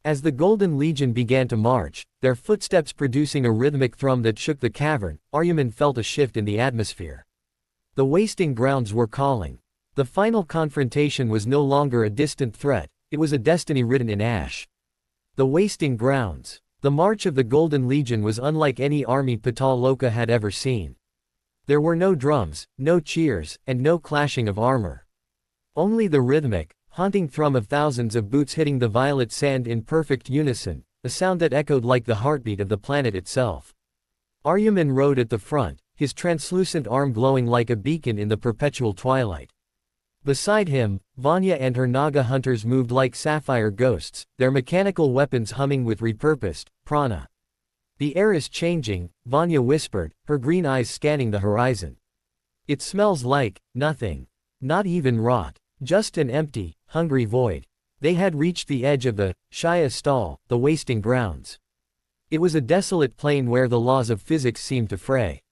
As the Golden Legion began to march, their footsteps producing a rhythmic thrum that shook the cavern, Aryaman felt a shift in the atmosphere. The wasting grounds were calling. The final confrontation was no longer a distant threat, it was a destiny written in ash. The wasting grounds. The march of the Golden Legion was unlike any army Patal-Loka had ever seen. There were no drums, no cheers, and no clashing of armor. Only the rhythmic, haunting thrum of thousands of boots hitting the violet sand in perfect unison, a sound that echoed like the heartbeat of the planet itself. Aryaman rode at the front, his translucent arm glowing like a beacon in the perpetual twilight. Beside him, Vanya and her Naga hunters moved like sapphire ghosts, their mechanical weapons humming with repurposed prana. "The air is changing," Vanya whispered, her green eyes scanning the horizon. "It smells like nothing. Not even rot. Just an empty, hungry void." They had reached the edge of the Shaya stall, the wasting grounds. It was a desolate plain where the laws of physics seemed to fray.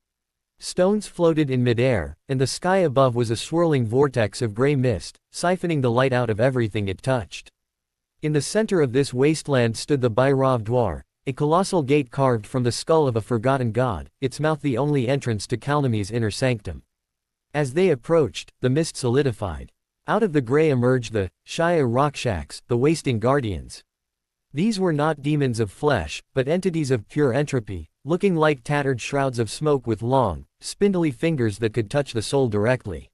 Stones floated in midair, and the sky above was a swirling vortex of gray mist, siphoning the light out of everything it touched. In the center of this wasteland stood the Bhairav Dwar, a colossal gate carved from the skull of a forgotten god, its mouth the only entrance to Kalnami's inner sanctum. As they approached, the mist solidified. Out of the gray emerged the Shaya Rakshaks, the wasting guardians. These were not demons of flesh, but entities of pure entropy, looking like tattered shrouds of smoke with long, spindly fingers that could touch the soul directly.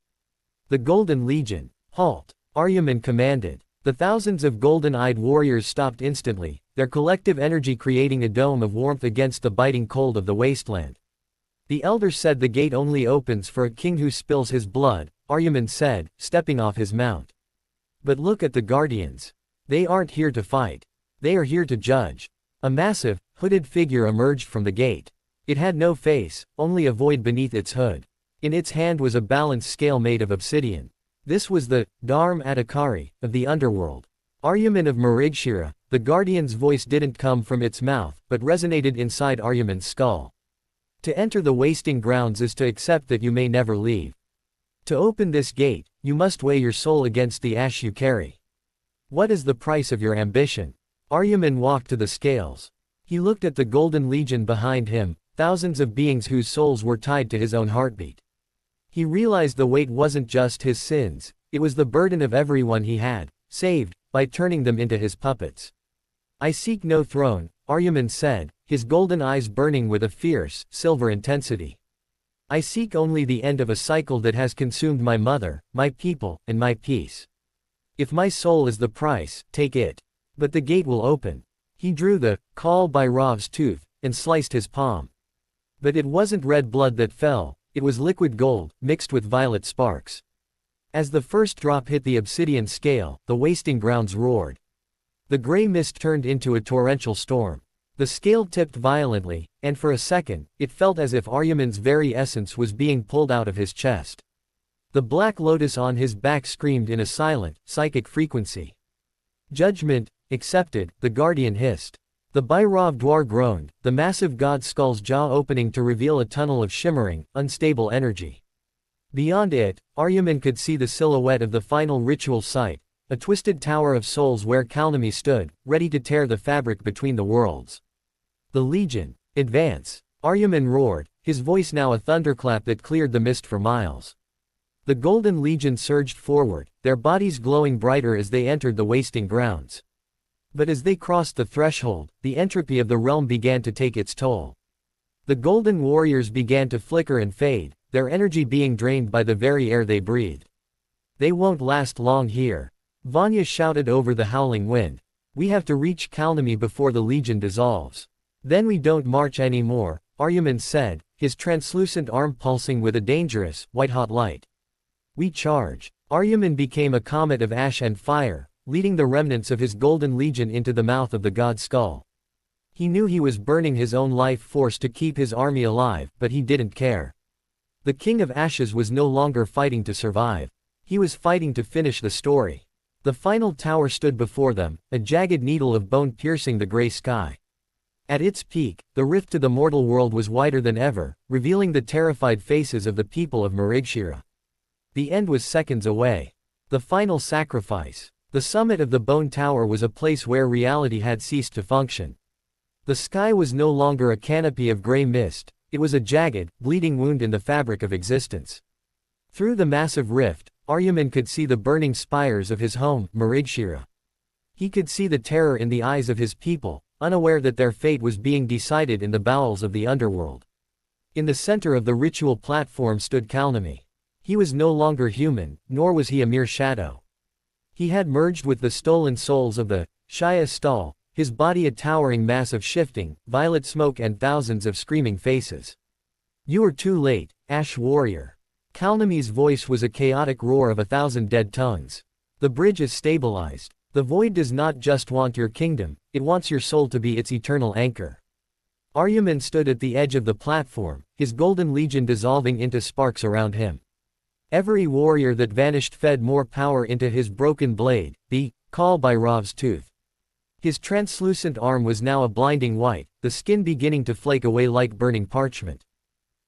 "The Golden Legion, halt!" Aryaman commanded. The thousands of golden-eyed warriors stopped instantly, their collective energy creating a dome of warmth against the biting cold of the wasteland. The elder said the gate only opens for a king who spills his blood, Aryaman said, stepping off his mount. But look at the guardians. They aren't here to fight. They are here to judge. A massive, hooded figure emerged from the gate. It had no face, only a void beneath its hood. In its hand was a balance scale made of obsidian. This was the Dharmapala of the underworld. Aryaman of Marigshira. The guardian's voice didn't come from its mouth, but resonated inside Aryaman's skull. To enter the wasting grounds is to accept that you may never leave. To open this gate, you must weigh your soul against the ash you carry. What is the price of your ambition? Aryaman walked to the scales. He looked at the Golden Legion behind him, thousands of beings whose souls were tied to his own heartbeat. He realized the weight wasn't just his sins, it was the burden of everyone he had saved, by turning them into his puppets. I seek no throne, Aryaman said, his golden eyes burning with a fierce, silver intensity. I seek only the end of a cycle that has consumed my mother, my people, and my peace. If my soul is the price, take it. But the gate will open. He drew the call by Rav's tooth, and sliced his palm. But it wasn't red blood that fell, it was liquid gold, mixed with violet sparks. As the first drop hit the obsidian scale, the wasting grounds roared. The gray mist turned into a torrential storm. The scale tipped violently, and for a second, it felt as if Aryaman's very essence was being pulled out of his chest. The Black Lotus on his back screamed in a silent, psychic frequency. Judgment, accepted, the guardian hissed. The Bhairav Dwar groaned, the massive god skull's jaw opening to reveal a tunnel of shimmering, unstable energy. Beyond it, Aryaman could see the silhouette of the final ritual site, a twisted tower of souls where Kalnami stood, ready to tear the fabric between the worlds. The Legion, advance! Aryaman roared, his voice now a thunderclap that cleared the mist for miles. The Golden Legion surged forward, their bodies glowing brighter as they entered the wasting grounds. But as they crossed the threshold, the entropy of the realm began to take its toll. The Golden Warriors began to flicker and fade, their energy being drained by the very air they breathed. They won't last long here. Vanya shouted over the howling wind. We have to reach Kalnami before the Legion dissolves. Then we don't march anymore, Aryaman said, his translucent arm pulsing with a dangerous, white-hot light. We charge. Aryaman became a comet of ash and fire, leading the remnants of his Golden Legion into the mouth of the god skull. He knew he was burning his own life force to keep his army alive, but he didn't care. The King of Ashes was no longer fighting to survive. He was fighting to finish the story. The final tower stood before them, a jagged needle of bone piercing the gray sky. At its peak, the rift to the mortal world was wider than ever, revealing the terrified faces of the people of Marigshira. The end was seconds away. The final sacrifice. The summit of the Bone Tower was a place where reality had ceased to function. The sky was no longer a canopy of gray mist, it was a jagged, bleeding wound in the fabric of existence. Through the massive rift, Aryaman could see the burning spires of his home, Marigshira. He could see the terror in the eyes of his people, unaware that their fate was being decided in the bowels of the underworld. In the center of the ritual platform stood Kalnami. He was no longer human, nor was he a mere shadow. He had merged with the stolen souls of the Shaya Stall, his body a towering mass of shifting, violet smoke and thousands of screaming faces. You are too late, Ash Warrior. Kalnami's voice was a chaotic roar of 1,000 dead tongues. The bridge is stabilized. The void does not just want your kingdom, it wants your soul to be its eternal anchor. Aryaman stood at the edge of the platform, his Golden Legion dissolving into sparks around him. Every warrior that vanished fed more power into his broken blade, the call by Rav's tooth. His translucent arm was now a blinding white, the skin beginning to flake away like burning parchment.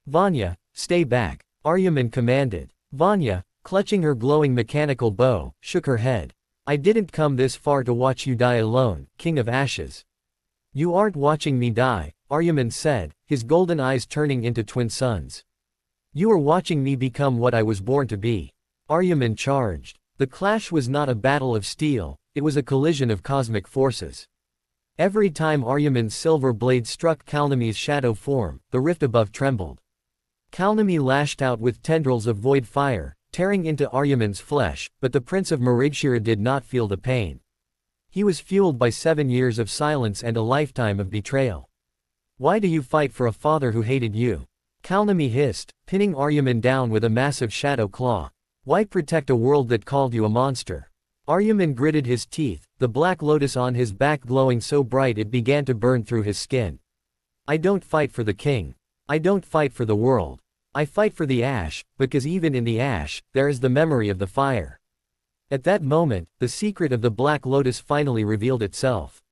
Vanya, stay back, Aryaman commanded. Vanya, clutching her glowing mechanical bow, shook her head. I didn't come this far to watch you die alone, King of Ashes. You aren't watching me die, Aryaman said, his golden eyes turning into twin suns. You are watching me become what I was born to be. Aryaman charged. The clash was not a battle of steel, it was a collision of cosmic forces. Every time Aryaman's silver blade struck Kalnami's shadow form, the rift above trembled. Kalnami lashed out with tendrils of void fire, tearing into Aryaman's flesh, but the Prince of Marigshira did not feel the pain. He was fueled by 7 years of silence and a lifetime of betrayal. "Why do you fight for a father who hated you?" Kalnami hissed, pinning Aryaman down with a massive shadow claw. "Why protect a world that called you a monster?" Aryaman gritted his teeth, the Black Lotus on his back glowing so bright it began to burn through his skin. "I don't fight for the king. I don't fight for the world. I fight for the ash, because even in the ash, there is the memory of the fire." At that moment, the secret of the Black Lotus finally revealed itself.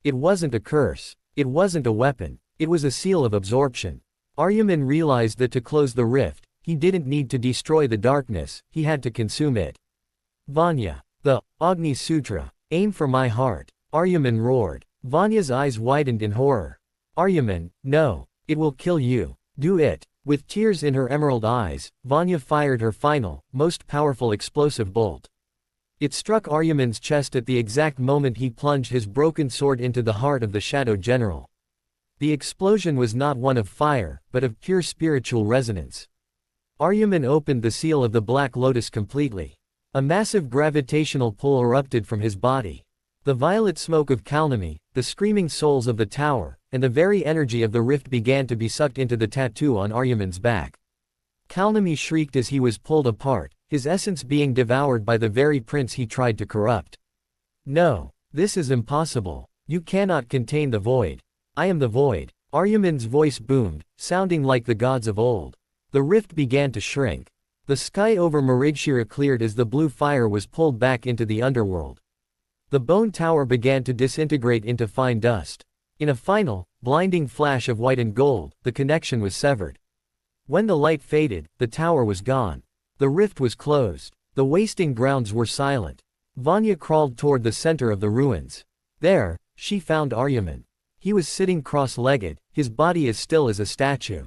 It wasn't a curse. It wasn't a weapon. It was a seal of absorption. Aryaman realized that to close the rift, he didn't need to destroy the darkness, he had to consume it. "Vanya. The Agni Sutra. Aim for my heart," Aryaman roared. Vanya's eyes widened in horror. "Aryaman, no. It will kill you. Do it." With tears in her emerald eyes, Vanya fired her final, most powerful explosive bolt. It struck Aryaman's chest at the exact moment he plunged his broken sword into the heart of the Shadow General. The explosion was not one of fire, but of pure spiritual resonance. Aryaman opened the seal of the Black Lotus completely. A massive gravitational pull erupted from his body. The violet smoke of Kalnami, the screaming souls of the tower, and the very energy of the rift began to be sucked into the tattoo on Aryaman's back. Kalnami shrieked as he was pulled apart, his essence being devoured by the very prince he tried to corrupt. "No. This is impossible. You cannot contain the void. I am the void." Aryaman's voice boomed, sounding like the gods of old. The rift began to shrink. The sky over Marigshira cleared as the blue fire was pulled back into the underworld. The bone tower began to disintegrate into fine dust. In a final, blinding flash of white and gold, the connection was severed. When the light faded, the tower was gone. The rift was closed. The wasting grounds were silent. Vanya crawled toward the center of the ruins. There, she found Aryaman. He was sitting cross-legged, his body as still as a statue.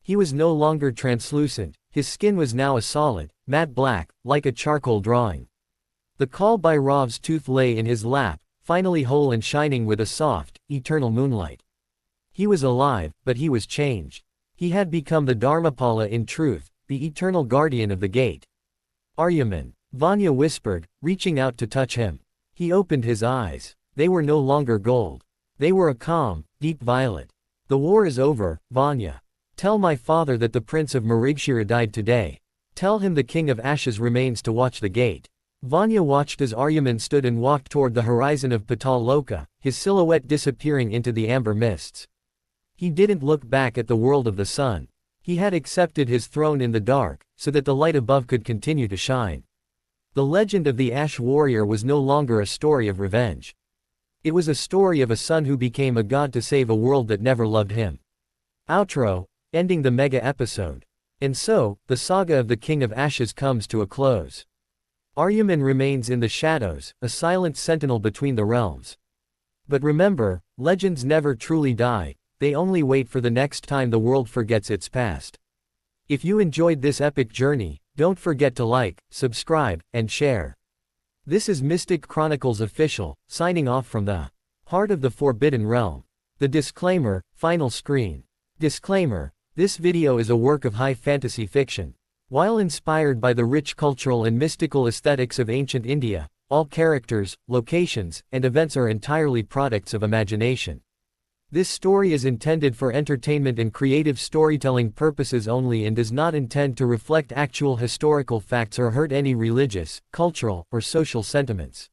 He was no longer translucent, his skin was now a solid, matte black, like a charcoal drawing. The Kal by Rav's tooth lay in his lap, finally whole and shining with a soft, eternal moonlight. He was alive, but he was changed. He had become the Dharmapala in truth, the eternal guardian of the gate. "Aryaman," Vanya whispered, reaching out to touch him. He opened his eyes. They were no longer gold. They were a calm, deep violet. "The war is over, Vanya. Tell my father that the Prince of Marigshira died today. Tell him the King of Ashes remains to watch the gate." Vanya watched as Aryaman stood and walked toward the horizon of Patal-Loka, his silhouette disappearing into the amber mists. He didn't look back at the world of the sun. He had accepted his throne in the dark, so that the light above could continue to shine. The legend of the Ash Warrior was no longer a story of revenge. It was a story of a son who became a god to save a world that never loved him. Outro, ending the mega episode. And so, the saga of the King of Ashes comes to a close. Aryaman remains in the shadows, a silent sentinel between the realms. But remember, legends never truly die, they only wait for the next time the world forgets its past. If you enjoyed this epic journey, don't forget to like, subscribe, and share. This is Mystic Chronicles Official, signing off from the heart of the Forbidden Realm. The disclaimer, final screen. Disclaimer. This video is a work of high fantasy fiction. While inspired by the rich cultural and mystical aesthetics of ancient India, all characters, locations, and events are entirely products of imagination. This story is intended for entertainment and creative storytelling purposes only and does not intend to reflect actual historical facts or hurt any religious, cultural, or social sentiments.